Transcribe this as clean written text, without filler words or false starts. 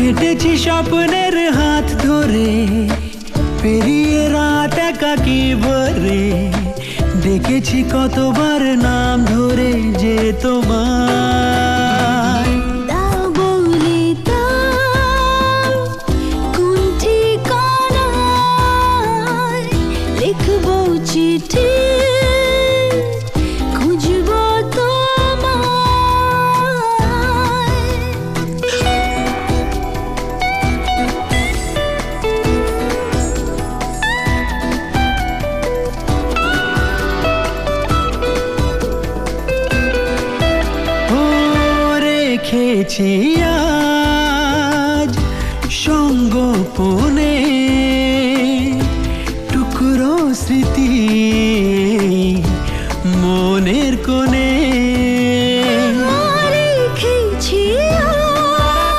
হেঁটেছি স্বপ্নের হাত ধরে, পেরিয়ে রাত একাকী ভরে, ডেকেছি কতবার নাম ধরে যে তোমার। দাও বলে দাও কোন ঠিকানায় লিখবো চিঠি, খুঁজবো রেখেছি